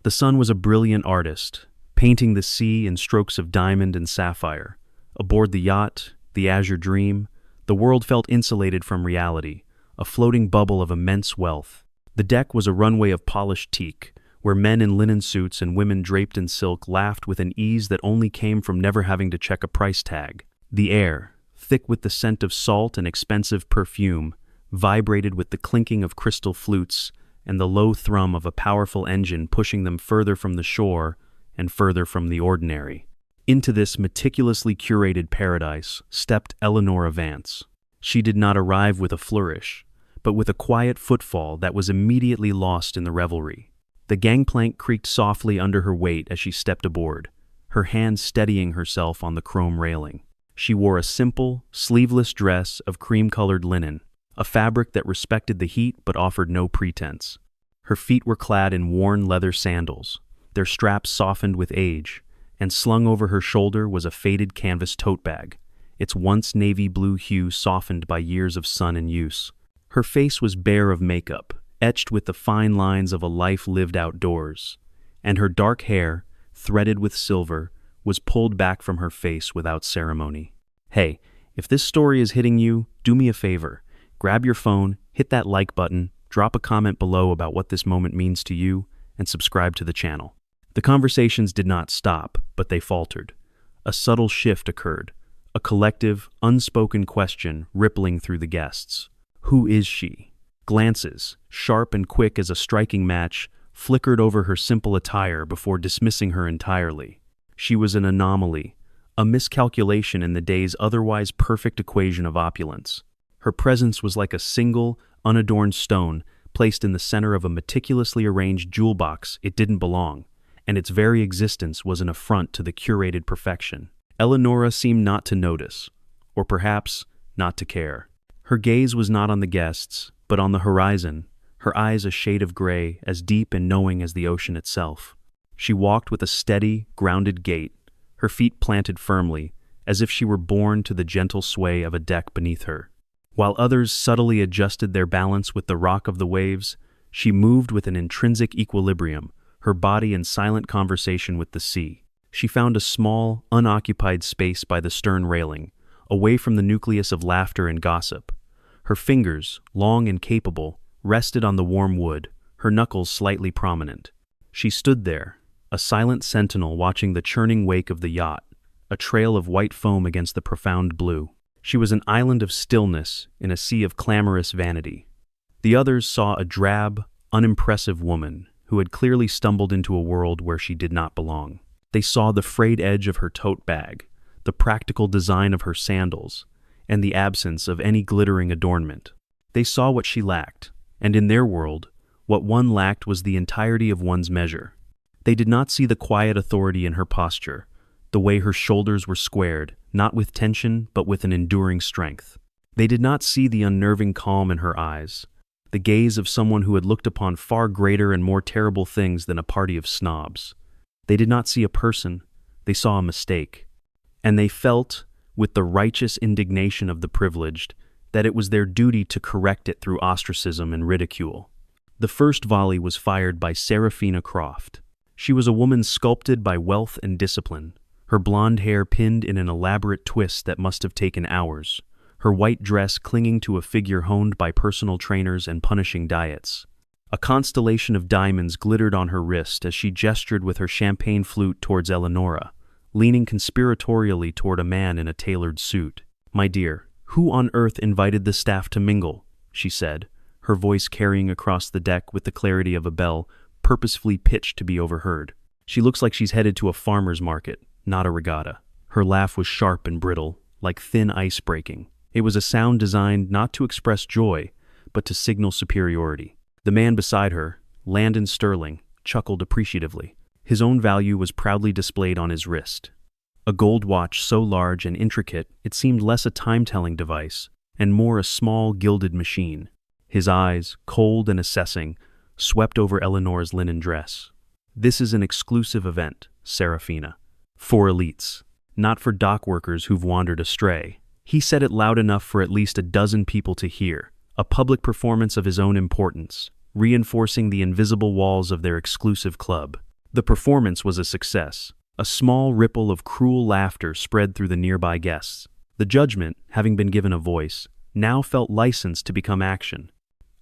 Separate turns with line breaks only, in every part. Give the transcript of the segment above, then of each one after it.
The sun was a brilliant artist, painting the sea in strokes of diamond and sapphire. Aboard the yacht, the Azure Dream, the world felt insulated from reality, a floating bubble of immense wealth. The deck was a runway of polished teak, where men in linen suits and women draped in silk laughed with an ease that only came from never having to check a price tag. The air, thick with the scent of salt and expensive perfume, vibrated with the clinking of crystal flutes and the low thrum of a powerful engine pushing them further from the shore and further from the ordinary. Into this meticulously curated paradise stepped Eleanora Vance. She did not arrive with a flourish, but with a quiet footfall that was immediately lost in the revelry. The gangplank creaked softly under her weight as she stepped aboard, her hand steadying herself on the chrome railing. She wore a simple, sleeveless dress of cream-colored linen, a fabric that respected the heat but offered no pretense. Her feet were clad in worn leather sandals, their straps softened with age, and slung over her shoulder was a faded canvas tote bag, its once navy blue hue softened by years of sun and use. Her face was bare of makeup, etched with the fine lines of a life lived outdoors, and her dark hair, threaded with silver, was pulled back from her face without ceremony. Hey, if this story is hitting you, do me a favor. Grab your phone, hit that like button, drop a comment below about what this moment means to you, and subscribe to the channel. The conversations did not stop, but they faltered. A subtle shift occurred, a collective, unspoken question rippling through the guests. Who is she? Glances, sharp and quick as a striking match, flickered over her simple attire before dismissing her entirely. She was an anomaly, a miscalculation in the day's otherwise perfect equation of opulence. Her presence was like a single, unadorned stone placed in the center of a meticulously arranged jewel box it didn't belong, and its very existence was an affront to the curated perfection. Eleanora seemed not to notice, or perhaps not to care. Her gaze was not on the guests, but on the horizon, her eyes a shade of gray, as deep and knowing as the ocean itself. She walked with a steady, grounded gait, her feet planted firmly, as if she were born to the gentle sway of a deck beneath her. While others subtly adjusted their balance with the rock of the waves, she moved with an intrinsic equilibrium, her body in silent conversation with the sea. She found a small, unoccupied space by the stern railing, away from the nucleus of laughter and gossip. Her fingers, long and capable, rested on the warm wood, her knuckles slightly prominent. She stood there, a silent sentinel watching the churning wake of the yacht, a trail of white foam against the profound blue. She was an island of stillness in a sea of clamorous vanity. The others saw a drab, unimpressive woman who had clearly stumbled into a world where she did not belong. They saw the frayed edge of her tote bag, the practical design of her sandals, and the absence of any glittering adornment. They saw what she lacked, and in their world, what one lacked was the entirety of one's measure. They did not see the quiet authority in her posture, the way her shoulders were squared, not with tension, but with an enduring strength. They did not see the unnerving calm in her eyes, the gaze of someone who had looked upon far greater and more terrible things than a party of snobs. They did not see a person, they saw a mistake. And they felt, with the righteous indignation of the privileged, that it was their duty to correct it through ostracism and ridicule. The first volley was fired by Seraphina Croft. She was a woman sculpted by wealth and discipline, her blonde hair pinned in an elaborate twist that must have taken hours, her white dress clinging to a figure honed by personal trainers and punishing diets. A constellation of diamonds glittered on her wrist as she gestured with her champagne flute towards Eleanora, leaning conspiratorially toward a man in a tailored suit. "My dear, who on earth invited the staff to mingle?" she said, her voice carrying across the deck with the clarity of a bell purposefully pitched to be overheard. "She looks like she's headed to a farmer's market, not a regatta." Her laugh was sharp and brittle, like thin ice breaking. It was a sound designed not to express joy, but to signal superiority. The man beside her, Landon Sterling, chuckled appreciatively. His own value was proudly displayed on his wrist. A gold watch so large and intricate it seemed less a time-telling device and more a small gilded machine. His eyes, cold and assessing, swept over Eleanor's linen dress. "This is an exclusive event, Seraphina. For elites, not for dock workers who've wandered astray." He said it loud enough for at least a dozen people to hear, a public performance of his own importance, reinforcing the invisible walls of their exclusive club. The performance was a success. A small ripple of cruel laughter spread through the nearby guests. The judgment, having been given a voice, now felt licensed to become action.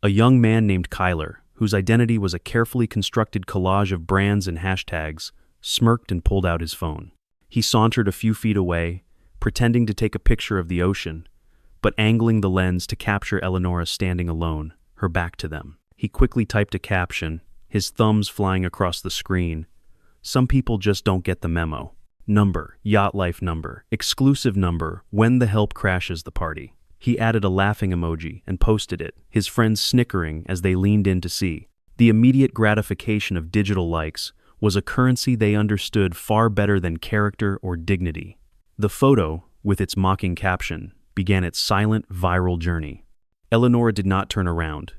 A young man named Kyler, whose identity was a carefully constructed collage of brands and hashtags, smirked and pulled out his phone. He sauntered a few feet away, pretending to take a picture of the ocean, but angling the lens to capture Eleonora standing alone, her back to them. He quickly typed a caption, his thumbs flying across the screen. Some people just don't get the memo. Number, yacht life number, exclusive number, when the help crashes the party. He added a laughing emoji and posted it, his friends snickering as they leaned in to see. The immediate gratification of digital likes was a currency they understood far better than character or dignity. The photo, with its mocking caption, began its silent, viral journey. Eleonora did not turn around.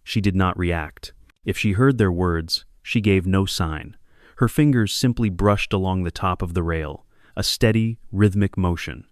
She did not react. If she heard their words, she gave no sign. Her fingers simply brushed along the top of the rail, a steady, rhythmic motion.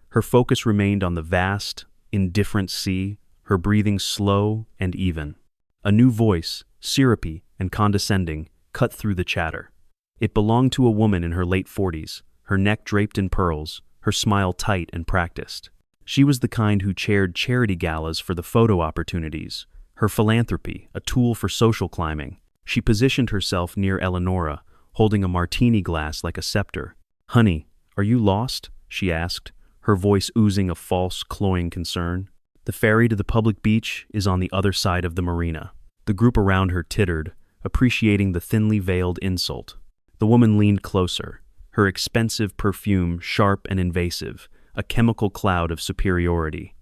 Her focus remained on the vast, indifferent sea, her breathing slow and even. A new voice, syrupy and condescending, cut through the chatter. It belonged to a woman in her late 40s, her neck draped in pearls, her smile tight and practiced. She was the kind who chaired charity galas for the photo opportunities, her philanthropy a tool for social climbing. She positioned herself near Eleonora, holding a martini glass like a scepter. "Honey, are you lost?" she asked, her voice oozing a false, cloying concern. "The ferry to the public beach is on the other side of the marina." The group around her tittered, appreciating the thinly veiled insult. The woman leaned closer, her expensive perfume sharp and invasive, a chemical cloud of superiority.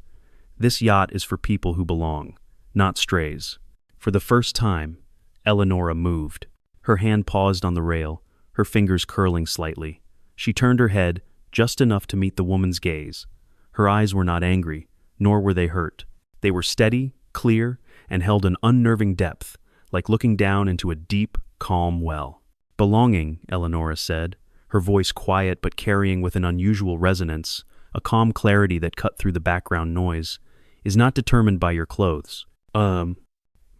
"This yacht is for people who belong, not strays." For the first time, Eleonora moved. Her hand paused on the rail, her fingers curling slightly. She turned her head, just enough to meet the woman's gaze. Her eyes were not angry, nor were they hurt. They were steady, clear, and held an unnerving depth, like looking down into a deep, calm well. "Belonging," Eleonora said, her voice quiet but carrying with an unusual resonance, a calm clarity that cut through the background noise, "is not determined by your clothes." The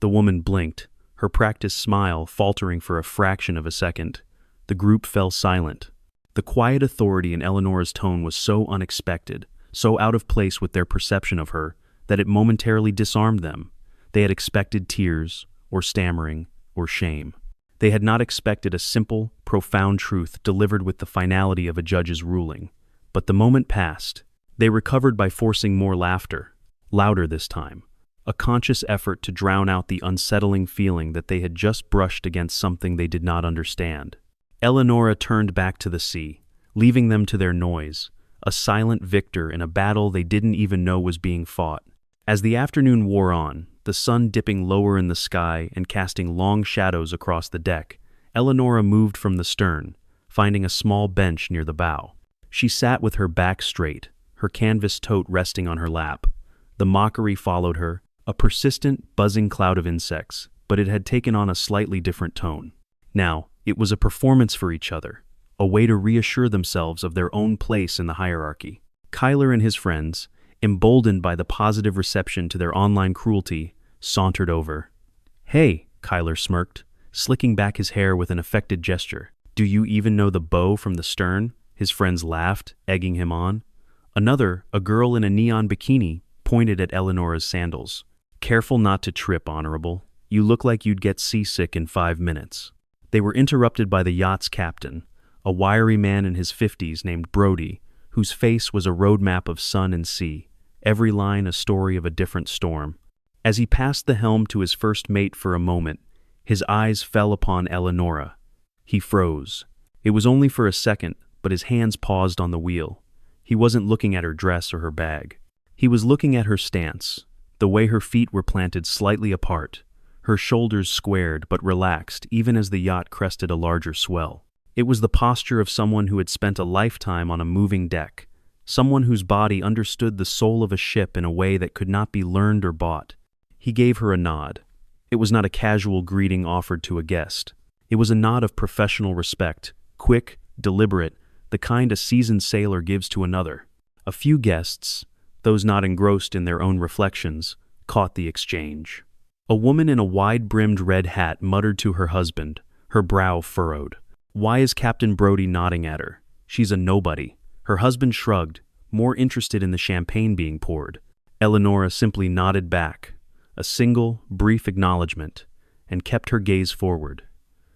woman blinked, her practiced smile faltering for a fraction of a second. The group fell silent. The quiet authority in Eleonora's tone was so unexpected, so out of place with their perception of her, that it momentarily disarmed them. They had expected tears, or stammering, or shame. They had not expected a simple, profound truth delivered with the finality of a judge's ruling. But the moment passed. They recovered by forcing more laughter, louder this time. A conscious effort to drown out the unsettling feeling that they had just brushed against something they did not understand. Eleonora turned back to the sea, leaving them to their noise, a silent victor in a battle they didn't even know was being fought. As the afternoon wore on, the sun dipping lower in the sky and casting long shadows across the deck, Eleonora moved from the stern, finding a small bench near the bow. She sat with her back straight, her canvas tote resting on her lap. The mockery followed her, a persistent, buzzing cloud of insects, but it had taken on a slightly different tone. Now, it was a performance for each other, a way to reassure themselves of their own place in the hierarchy. Kyler and his friends, emboldened by the positive reception to their online cruelty, sauntered over. "Hey," Kyler smirked, slicking back his hair with an affected gesture. "Do you even know the bow from the stern?" His friends laughed, egging him on. Another, a girl in a neon bikini, pointed at Eleonora's sandals. "Careful not to trip, Honorable. You look like you'd get seasick in 5 minutes." They were interrupted by the yacht's captain, a wiry man in his 50s named Brody, whose face was a roadmap of sun and sea, every line a story of a different storm. As he passed the helm to his first mate for a moment, his eyes fell upon Eleonora. He froze. It was only for a second, but his hands paused on the wheel. He wasn't looking at her dress or her bag. He was looking at her stance, the way her feet were planted slightly apart, her shoulders squared but relaxed even as the yacht crested a larger swell. It was the posture of someone who had spent a lifetime on a moving deck, someone whose body understood the soul of a ship in a way that could not be learned or bought. He gave her a nod. It was not a casual greeting offered to a guest. It was a nod of professional respect, quick, deliberate, the kind a seasoned sailor gives to another. A few guests, those not engrossed in their own reflections, caught the exchange. A woman in a wide-brimmed red hat muttered to her husband, her brow furrowed. Why is Captain Brody nodding at her? She's a nobody. Her husband shrugged, more interested in the champagne being poured. Eleonora simply nodded back, a single, brief acknowledgement, and kept her gaze forward.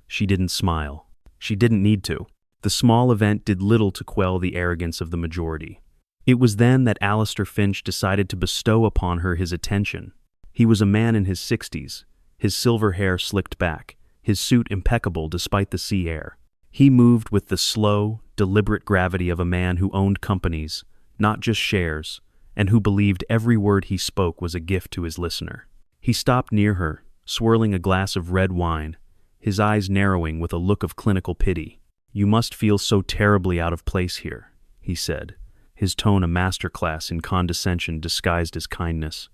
She didn't smile. She didn't need to. The small event did little to quell the arrogance of the majority. It was then that Alistair Finch decided to bestow upon her his attention. He was a man in his 60s, his silver hair slicked back, his suit impeccable despite the sea air. He moved with the slow, deliberate gravity of a man who owned companies, not just shares, and who believed every word he spoke was a gift to his listener. He stopped near her, swirling a glass of red wine, his eyes narrowing with a look of clinical pity. "You must feel so terribly out of place here," he said, his tone a masterclass in condescension disguised as kindness.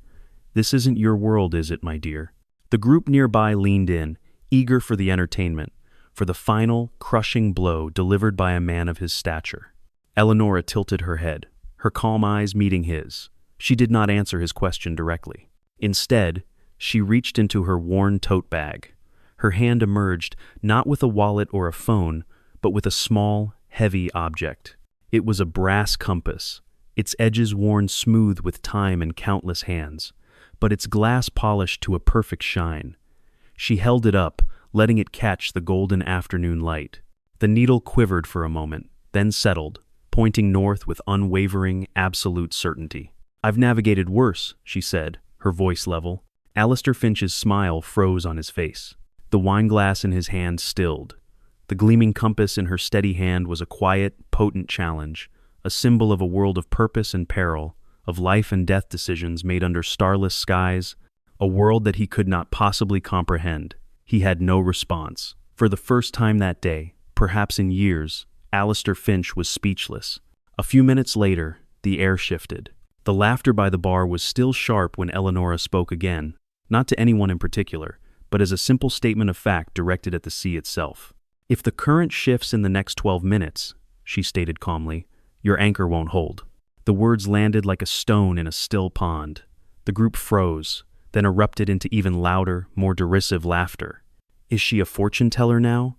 "This isn't your world, is it, my dear?" The group nearby leaned in, eager for the entertainment, for the final, crushing blow delivered by a man of his stature. Eleonora tilted her head, her calm eyes meeting his. She did not answer his question directly. Instead, she reached into her worn tote bag. Her hand emerged, not with a wallet or a phone, but with a small, heavy object. It was a brass compass, its edges worn smooth with time and countless hands, but its glass polished to a perfect shine. She held it up, letting it catch the golden afternoon light. The needle quivered for a moment, then settled, pointing north with unwavering, absolute certainty. "I've navigated worse," she said, her voice level. Alistair Finch's smile froze on his face. The wineglass in his hand stilled. The gleaming compass in her steady hand was a quiet, potent challenge, a symbol of a world of purpose and peril, of life and death decisions made under starless skies, a world that he could not possibly comprehend. He had no response. For the first time that day, perhaps in years, Alistair Finch was speechless. A few minutes later, the air shifted. The laughter by the bar was still sharp when Eleonora spoke again, not to anyone in particular, but as a simple statement of fact directed at the sea itself. "If the current shifts in the next 12 minutes, she stated calmly, "your anchor won't hold." The words landed like a stone in a still pond. The group froze, then erupted into even louder, more derisive laughter. "Is she a fortune teller now?"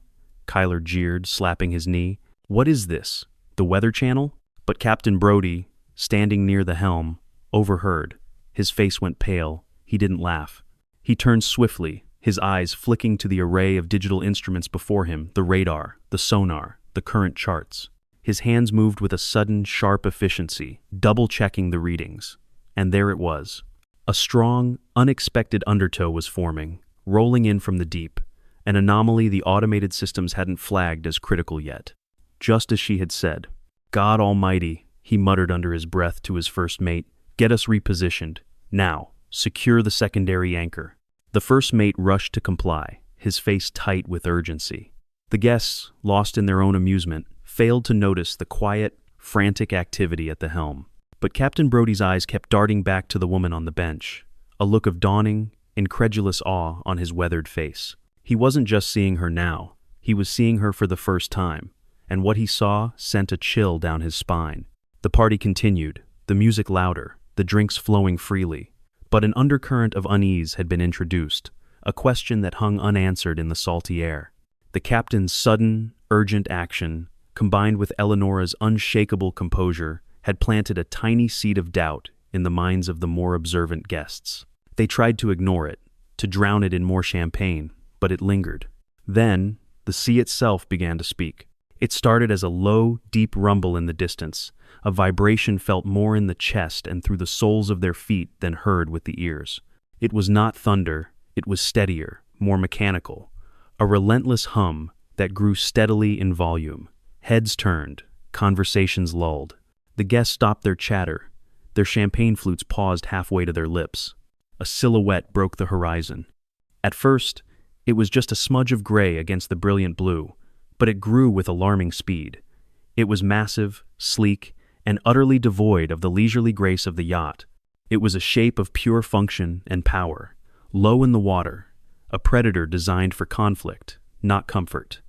Kyler jeered, slapping his knee. "What is this? The Weather Channel?" But Captain Brody, standing near the helm, overheard. His face went pale. He didn't laugh. He turned swiftly, his eyes flicking to the array of digital instruments before him, the radar, the sonar, the current charts. His hands moved with a sudden, sharp efficiency, double-checking the readings. And there it was. A strong, unexpected undertow was forming, rolling in from the deep, an anomaly the automated systems hadn't flagged as critical yet. Just as she had said. "God Almighty," he muttered under his breath to his first mate, "get us repositioned. Now, secure the secondary anchor." The first mate rushed to comply, his face tight with urgency. The guests, lost in their own amusement, failed to notice the quiet, frantic activity at the helm. But Captain Brody's eyes kept darting back to the woman on the bench, a look of dawning, incredulous awe on his weathered face. He wasn't just seeing her now, he was seeing her for the first time, and what he saw sent a chill down his spine. The party continued, the music louder, the drinks flowing freely. But an undercurrent of unease had been introduced, a question that hung unanswered in the salty air. The captain's sudden, urgent action, combined with Eleonora's unshakable composure, had planted a tiny seed of doubt in the minds of the more observant guests. They tried to ignore it, to drown it in more champagne, but it lingered. Then, the sea itself began to speak. It started as a low, deep rumble in the distance, a vibration felt more in the chest and through the soles of their feet than heard with the ears. It was not thunder, it was steadier, more mechanical, a relentless hum that grew steadily in volume. Heads turned, conversations lulled. The guests stopped their chatter, their champagne flutes paused halfway to their lips. A silhouette broke the horizon. At first, it was just a smudge of gray against the brilliant blue, but it grew with alarming speed. It was massive, sleek, and utterly devoid of the leisurely grace of the yacht. It was a shape of pure function and power, low in the water, a predator designed for conflict, not comfort.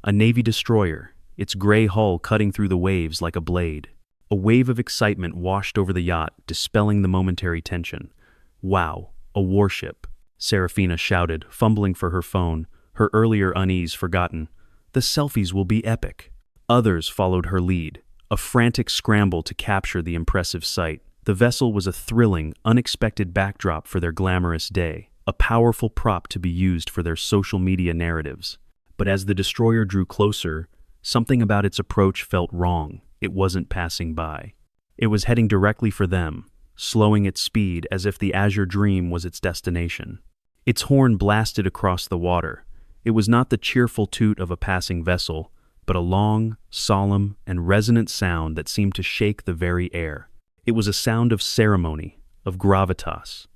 A Navy destroyer, its gray hull cutting through the waves like a blade. A wave of excitement washed over the yacht, dispelling the momentary tension. "Wow, a warship," Serafina shouted, fumbling for her phone, her earlier unease forgotten. The selfies will be epic. Others followed her lead, a frantic scramble to capture the impressive sight. The vessel was a thrilling, unexpected backdrop for their glamorous day, a powerful prop to be used for their social media narratives. But as the destroyer drew closer, something about its approach felt wrong. It wasn't passing by. It was heading directly for them, slowing its speed as if the Azure Dream was its destination. Its horn blasted across the water. It was not the cheerful toot of a passing vessel, but a long, solemn, and resonant sound that seemed to shake the very air. It was a sound of ceremony, of gravitas,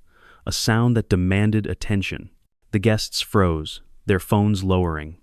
a sound that demanded attention. The guests froze, their phones lowering.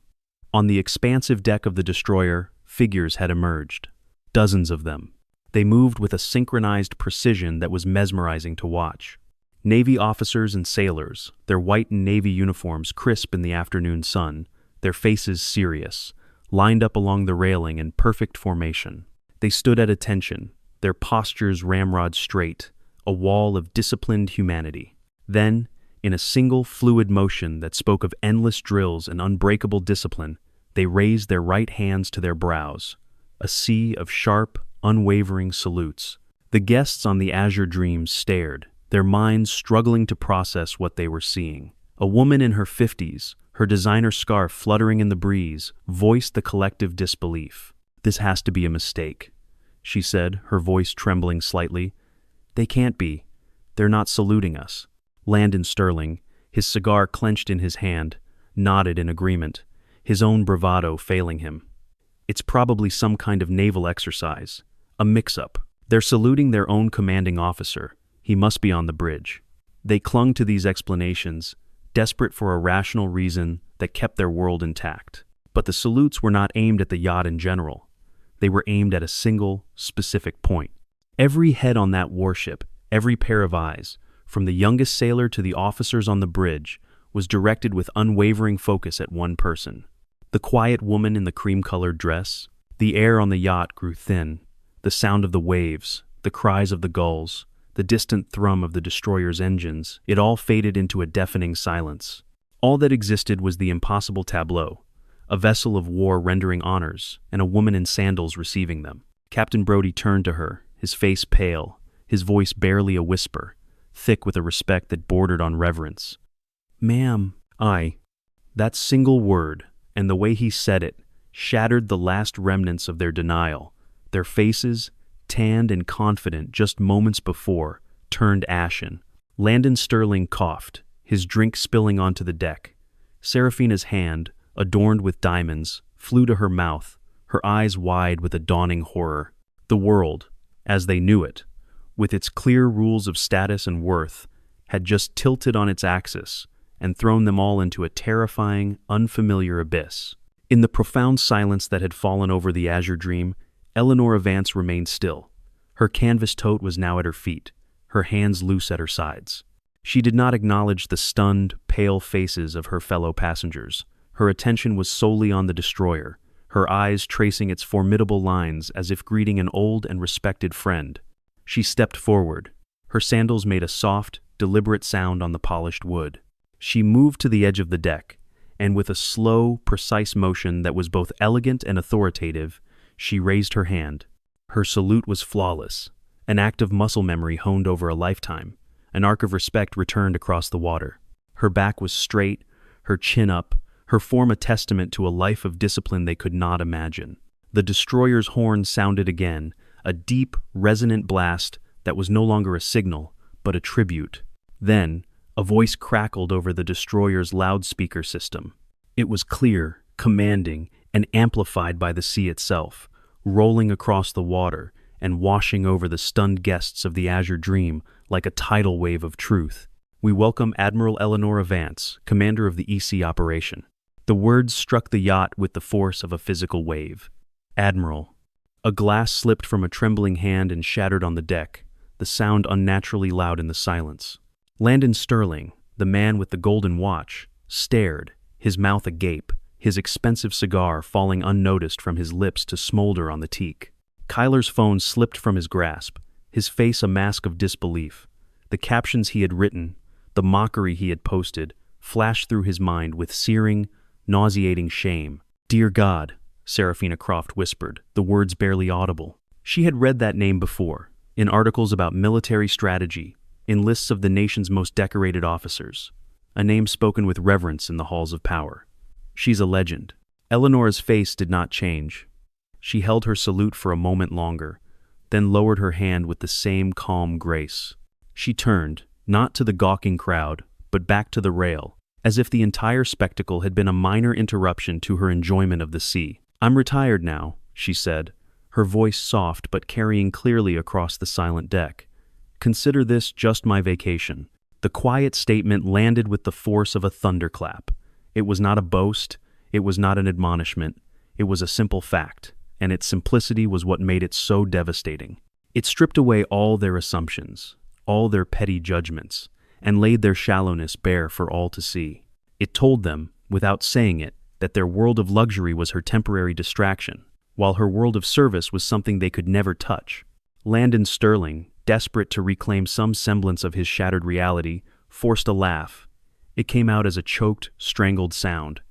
On the expansive deck of the destroyer, figures had emerged. Dozens of them. They moved with a synchronized precision that was mesmerizing to watch. Navy officers and sailors, their white and navy uniforms crisp in the afternoon sun, their faces serious, lined up along the railing in perfect formation. They stood at attention, their postures ramrod straight, a wall of disciplined humanity. Then, in a single fluid motion that spoke of endless drills and unbreakable discipline, they raised their right hands to their brows, a sea of sharp, unwavering salutes. The guests on the Azure Dream stared, their minds struggling to process what they were seeing. A woman in her 50s, her designer scarf fluttering in the breeze, voiced the collective disbelief. "This has to be a mistake," she said, her voice trembling slightly. "They can't be. They're not saluting us." Landon Sterling, his cigar clenched in his hand, nodded in agreement, his own bravado failing him. "It's probably some kind of naval exercise, a mix-up. They're saluting their own commanding officer. He must be on the bridge." They clung to these explanations, desperate for a rational reason that kept their world intact. But the salutes were not aimed at the yacht in general. They were aimed at a single, specific point. Every head on that warship, every pair of eyes, from the youngest sailor to the officers on the bridge, was directed with unwavering focus at one person. The quiet woman in the cream-colored dress. The air on the yacht grew thin. The sound of the waves, the cries of the gulls, the distant thrum of the destroyer's engines, it all faded into a deafening silence. All that existed was the impossible tableau, a vessel of war rendering honors, and a woman in sandals receiving them. Captain Brodie turned to her, his face pale, his voice barely a whisper, thick with a respect that bordered on reverence. "Ma'am, that single word, and the way he said it, shattered the last remnants of their denial. Their faces, tanned and confident just moments before, turned ashen. Landon Sterling coughed, his drink spilling onto the deck. Seraphina's hand, adorned with diamonds, flew to her mouth, her eyes wide with a dawning horror. The world, as they knew it, with its clear rules of status and worth, had just tilted on its axis and thrown them all into a terrifying, unfamiliar abyss. In the profound silence that had fallen over the Azure Dream, Eleanor Vance remained still. Her canvas tote was now at her feet, her hands loose at her sides. She did not acknowledge the stunned, pale faces of her fellow passengers. Her attention was solely on the destroyer, her eyes tracing its formidable lines as if greeting an old and respected friend. She stepped forward. Her sandals made a soft, deliberate sound on the polished wood. She moved to the edge of the deck, and with a slow, precise motion that was both elegant and authoritative, she raised her hand. Her salute was flawless, an act of muscle memory honed over a lifetime, an arc of respect returned across the water. Her back was straight, her chin up, her form a testament to a life of discipline they could not imagine. The destroyer's horn sounded again, a deep, resonant blast that was no longer a signal, but a tribute. Then, a voice crackled over the destroyer's loudspeaker system. It was clear, commanding, and amplified by the sea itself, rolling across the water and washing over the stunned guests of the Azure Dream like a tidal wave of truth. "We welcome Admiral Eleanor Vance, commander of the EC operation." The words struck the yacht with the force of a physical wave. "Admiral." A glass slipped from a trembling hand and shattered on the deck, the sound unnaturally loud in the silence. Landon Sterling, the man with the golden watch, stared, his mouth agape, his expensive cigar falling unnoticed from his lips to smolder on the teak. Kyler's phone slipped from his grasp, his face a mask of disbelief. The captions he had written, the mockery he had posted, flashed through his mind with searing, nauseating shame. Dear God, Serafina Croft whispered, the words barely audible. She had read that name before, in articles about military strategy, in lists of the nation's most decorated officers. A name spoken with reverence in the halls of power. She's a legend. Eleanora's face did not change. She held her salute for a moment longer, then lowered her hand with the same calm grace. She turned, not to the gawking crowd, but back to the rail, as if the entire spectacle had been a minor interruption to her enjoyment of the sea. I'm retired now, she said, her voice soft but carrying clearly across the silent deck. Consider this just my vacation. The quiet statement landed with the force of a thunderclap. It was not a boast, it was not an admonishment, it was a simple fact, and its simplicity was what made it so devastating. It stripped away all their assumptions, all their petty judgments, and laid their shallowness bare for all to see. It told them, without saying it, that their world of luxury was her temporary distraction, while her world of service was something they could never touch. Landon Sterling, desperate to reclaim some semblance of his shattered reality, forced a laugh. It came out as a choked, strangled sound.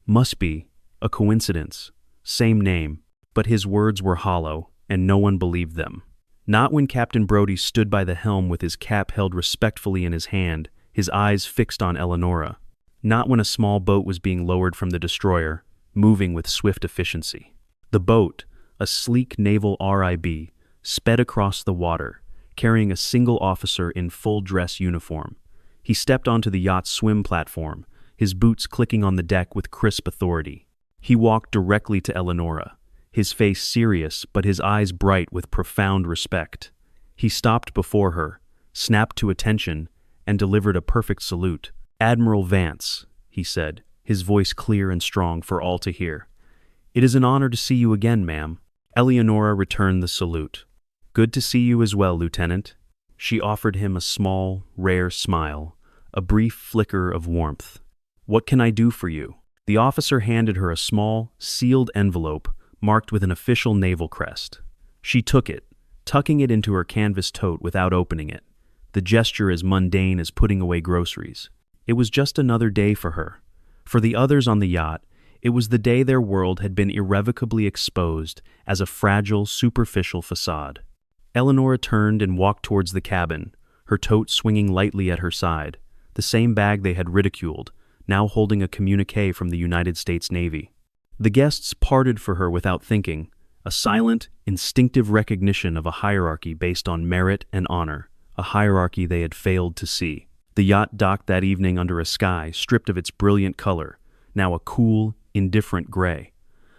Must be a coincidence. Same name, but his words were hollow, and no one believed them. Not when Captain Brodie stood by the helm with his cap held respectfully in his hand, his eyes fixed on Eleanora. Not when a small boat was being lowered from the destroyer, moving with swift efficiency. The boat, a sleek naval RIB, sped across the water, carrying a single officer in full dress uniform. He stepped onto the yacht's swim platform, his boots clicking on the deck with crisp authority. He walked directly to Eleanora, his face serious but his eyes bright with profound respect. He stopped before her, snapped to attention, and delivered a perfect salute. Admiral Vance, he said, his voice clear and strong for all to hear. It is an honor to see you again, ma'am. Eleanora returned the salute. Good to see you as well, Lieutenant. She offered him a small, rare smile, a brief flicker of warmth. What can I do for you? The officer handed her a small, sealed envelope marked with an official naval crest. She took it, tucking it into her canvas tote without opening it, the gesture as mundane as putting away groceries. It was just another day for her. For the others on the yacht, it was the day their world had been irrevocably exposed as a fragile, superficial facade. Eleanora turned and walked towards the cabin, her tote swinging lightly at her side, the same bag they had ridiculed, now holding a communique from the United States Navy. The guests parted for her without thinking, a silent, instinctive recognition of a hierarchy based on merit and honor, a hierarchy they had failed to see. The yacht docked that evening under a sky stripped of its brilliant color, now a cool, indifferent gray.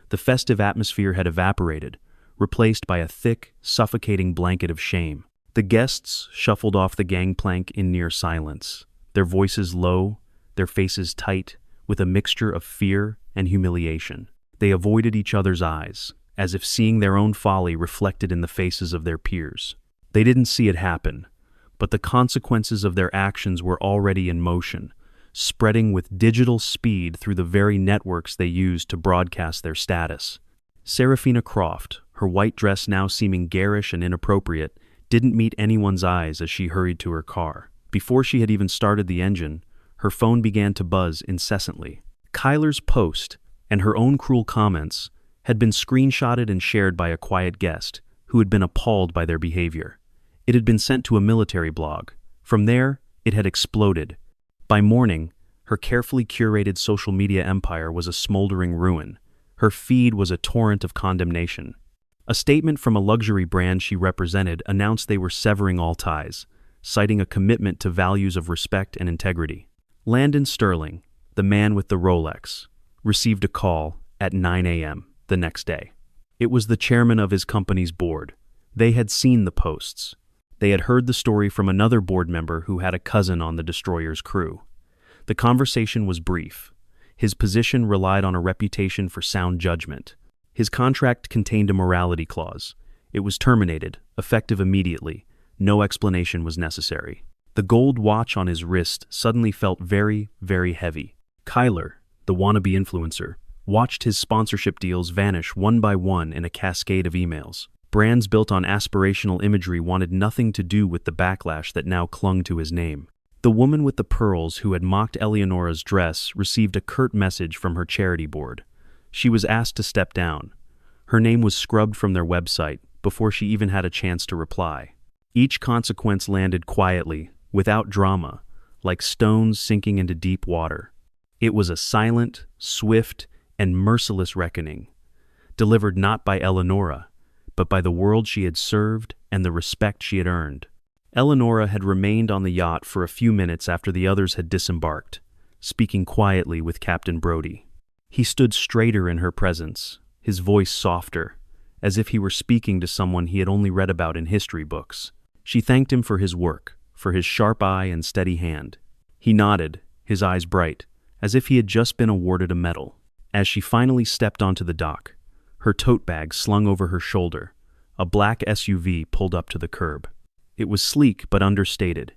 The festive atmosphere had evaporated, replaced by a thick, suffocating blanket of shame. The guests shuffled off the gangplank in near silence, their voices low, their faces tight, with a mixture of fear and humiliation. They avoided each other's eyes, as if seeing their own folly reflected in the faces of their peers. They didn't see it happen, but the consequences of their actions were already in motion, spreading with digital speed through the very networks they used to broadcast their status. Serafina Croft, her white dress now seeming garish and inappropriate, didn't meet anyone's eyes as she hurried to her car. Before she had even started the engine, her phone began to buzz incessantly. Kyler's post, and her own cruel comments, had been screenshotted and shared by a quiet guest who had been appalled by their behavior. It had been sent to a military blog. From there, it had exploded. By morning, her carefully curated social media empire was a smoldering ruin. Her feed was a torrent of condemnation. A statement from a luxury brand she represented announced they were severing all ties, citing a commitment to values of respect and integrity. Landon Sterling, the man with the Rolex, received a call at 9 a.m. the next day. It was the chairman of his company's board. They had seen the posts. They had heard the story from another board member who had a cousin on the destroyer's crew. The conversation was brief. His position relied on a reputation for sound judgment. His contract contained a morality clause. It was terminated, effective immediately. No explanation was necessary. The gold watch on his wrist suddenly felt very, very heavy. Kyler, the wannabe influencer, watched his sponsorship deals vanish one by one in a cascade of emails. Brands built on aspirational imagery wanted nothing to do with the backlash that now clung to his name. The woman with the pearls who had mocked Eleanora's dress received a curt message from her charity board. She was asked to step down. Her name was scrubbed from their website before she even had a chance to reply. Each consequence landed quietly, without drama, like stones sinking into deep water. It was a silent, swift, and merciless reckoning, delivered not by Eleonora, but by the world she had served and the respect she had earned. Eleonora had remained on the yacht for a few minutes after the others had disembarked, speaking quietly with Captain Brodie. He stood straighter in her presence, his voice softer, as if he were speaking to someone he had only read about in history books. She thanked him for his work, for his sharp eye and steady hand. He nodded, his eyes bright, as if he had just been awarded a medal. As she finally stepped onto the dock, her tote bag slung over her shoulder, a black SUV pulled up to the curb. It was sleek but understated,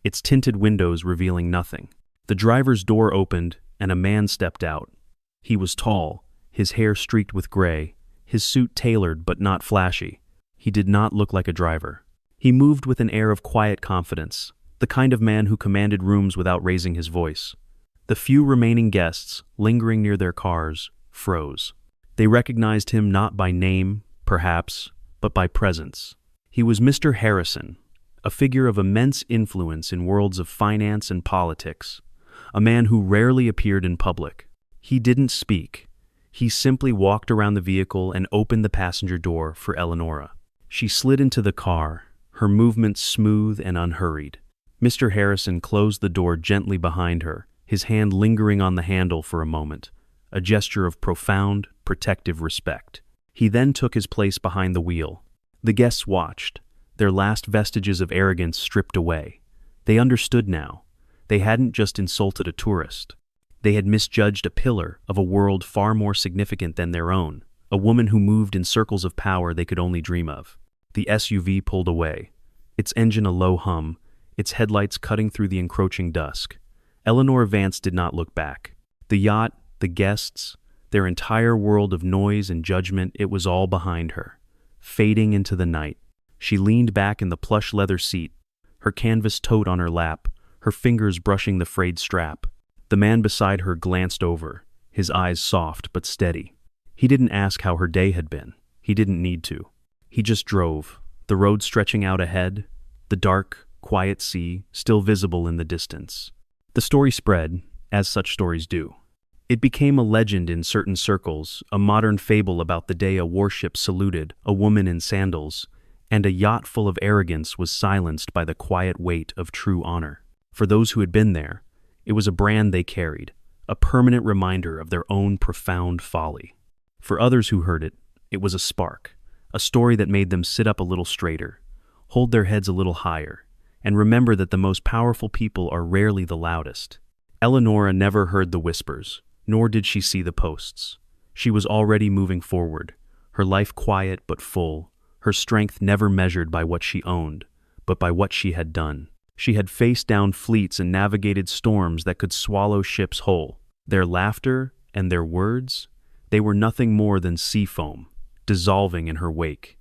its tinted windows revealing nothing. The driver's door opened and a man stepped out. He was tall, his hair streaked with gray, his suit tailored but not flashy. He did not look like a driver. He moved with an air of quiet confidence, the kind of man who commanded rooms without raising his voice. The few remaining guests, lingering near their cars, froze. They recognized him not by name, perhaps, but by presence. He was Mr. Harrison, a figure of immense influence in worlds of finance and politics, a man who rarely appeared in public. He didn't speak. He simply walked around the vehicle and opened the passenger door for Eleonora. She slid into the car, her movements smooth and unhurried. Mr. Harrison closed the door gently behind her, his hand lingering on the handle for a moment, a gesture of profound, protective respect. He then took his place behind the wheel. The guests watched, their last vestiges of arrogance stripped away. They understood now. They hadn't just insulted a tourist. They had misjudged a pillar of a world far more significant than their own, a woman who moved in circles of power they could only dream of. The SUV pulled away, its engine a low hum, its headlights cutting through the encroaching dusk. Eleanor Vance did not look back. The yacht, the guests, their entire world of noise and judgment, it was all behind her, fading into the night. She leaned back in the plush leather seat, her canvas tote on her lap, her fingers brushing the frayed strap. The man beside her glanced over, his eyes soft but steady. He didn't ask how her day had been. He didn't need to. He just drove, the road stretching out ahead, the dark, quiet sea still visible in the distance. The story spread, as such stories do. It became a legend in certain circles, a modern fable about the day a warship saluted a woman in sandals, and a yacht full of arrogance was silenced by the quiet weight of true honor. For those who had been there, it was a brand they carried, a permanent reminder of their own profound folly. For others who heard it, it was a spark, a story that made them sit up a little straighter, hold their heads a little higher, and remember that the most powerful people are rarely the loudest. Eleonora never heard the whispers, nor did she see the posts. She was already moving forward, her life quiet but full, her strength never measured by what she owned, but by what she had done. She had faced down fleets and navigated storms that could swallow ships whole. Their laughter and their words, they were nothing more than sea foam, dissolving in her wake.